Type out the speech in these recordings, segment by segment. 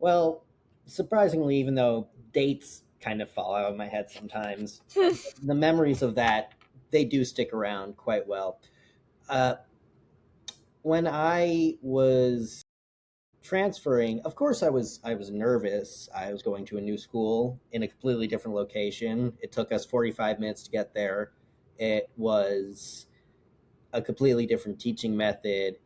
Well, surprisingly, even though dates kind of fall out of my head sometimes, the memories of that, they do stick around quite well. Uh, when I was transferring, of course I was nervous. I was going to a new school in a completely different location. It took us 45 minutes to get there. It was a completely different teaching method.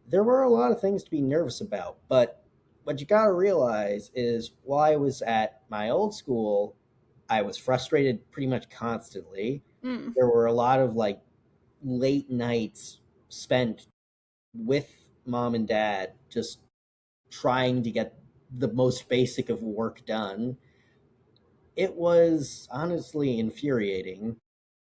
There were a lot of things to be nervous about, but what you got to realize is while I was at my old school, I was frustrated pretty much constantly. Mm. There were a lot of like late nights spent with mom and dad just trying to get the most basic of work done. It was honestly infuriating.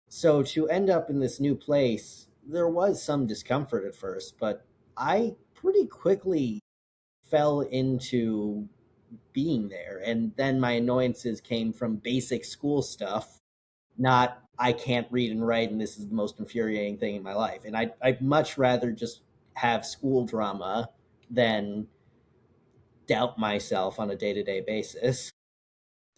So to end up in this new place, there was some discomfort at first, but I pretty quickly fell into being there. And then my annoyances came from basic school stuff, not I can't read and write and this is the most infuriating thing in my life. And I'd much rather just have school drama than doubt myself on a day-to-day basis.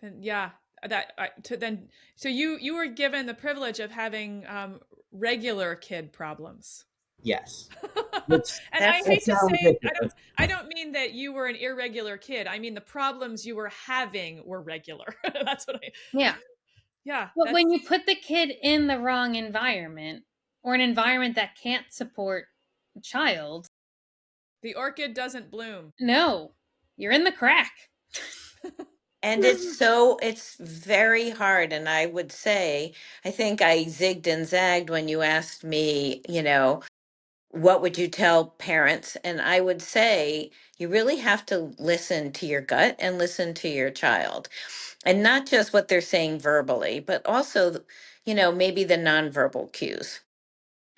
Then yeah, that to then so you were given the privilege of having regular kid problems. Yes. Which And I That's that hate to sounds say it, ridiculous. I don't mean that you were an irregular kid. I mean the problems you were having were regular. That's what I yeah. yeah, But that's when you put the kid in the wrong environment or an environment that can't support a child, the orchid doesn't bloom. no, you're in the crack. And it's very hard. And I would say, I think I zigged and zagged when you asked me, what would you tell parents? And I would say, you really have to listen to your gut and listen to your child. And not just what they're saying verbally, but also, maybe the nonverbal cues.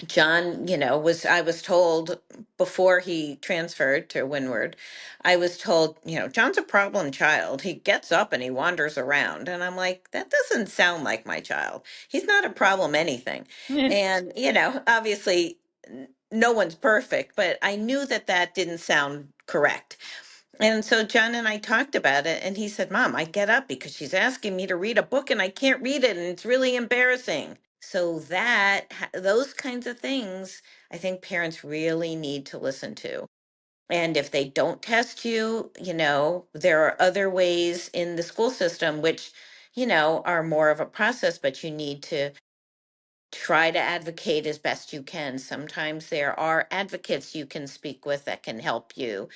John, I was told before he transferred to Windward, I was told, John's a problem child. He gets up and he wanders around. And I'm like, that doesn't sound like my child. He's not a problem anything. And, obviously, no one's perfect, but I knew that that didn't sound correct. And so John and I talked about it, and he said, Mom, I get up because she's asking me to read a book and I can't read it, and it's really embarrassing. So those kinds of things, I think parents really need to listen to. And if they don't test you, there are other ways in the school system which, are more of a process, but you need to try to advocate as best you can. Sometimes there are advocates you can speak with that can help you.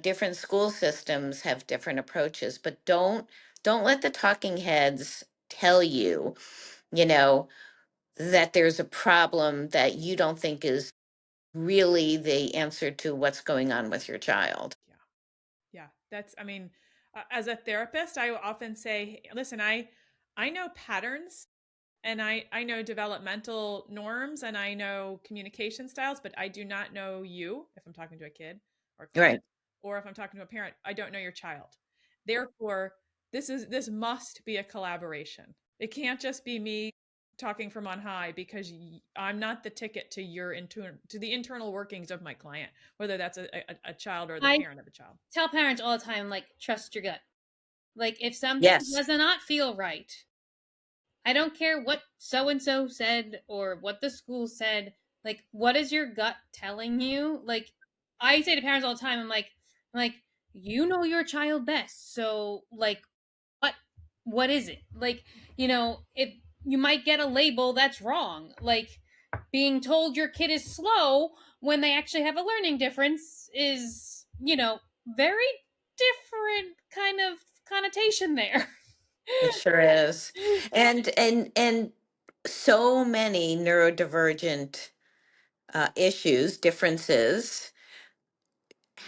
Different school systems have different approaches, but don't let the talking heads tell you, you know, that there's a problem that you don't think is really the answer to what's going on with your child. Yeah. Yeah, that's I mean, as a therapist, I often say, listen, I know patterns and I know developmental norms and I know communication styles, but I do not know you if I'm talking to a kid or a Right. client, or if I'm talking to a parent, I don't know your child. Therefore, this must be a collaboration. It can't just be me talking from on high because I'm not the ticket to to the internal workings of my client, whether that's a child or the I parent of a child. tell parents all the time, like, trust your gut. Like, if something Yes. does not feel right, I don't care what so and so said or what the school said. Like, what is your gut telling you? Like, I say to parents all the time, I'm like, you know your child best. So, like, what what is it? Like, if you might get a label that's wrong. Like, being told your kid is slow when they actually have a learning difference is, very different kind of connotation there. It sure is. And so many neurodivergent issues, differences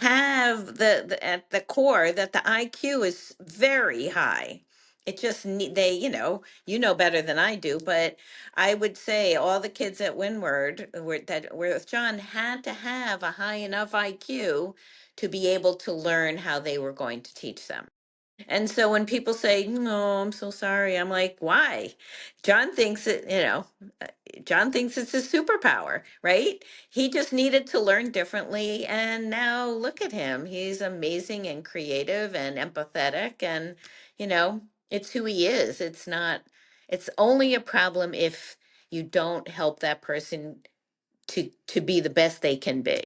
have the at the core that the IQ is very high. It just need they, you know better than I do, but I would say all the kids at Windward that were with John had to have a high enough IQ to be able to learn how they were going to teach them. And so when people say, "No, I'm so sorry," I'm like, "Why?" John thinks John thinks it's his superpower, right? He just needed to learn differently. And now look at him. He's amazing and creative and empathetic. And, it's who he is. It's only a problem if you don't help that person to be the best they can be.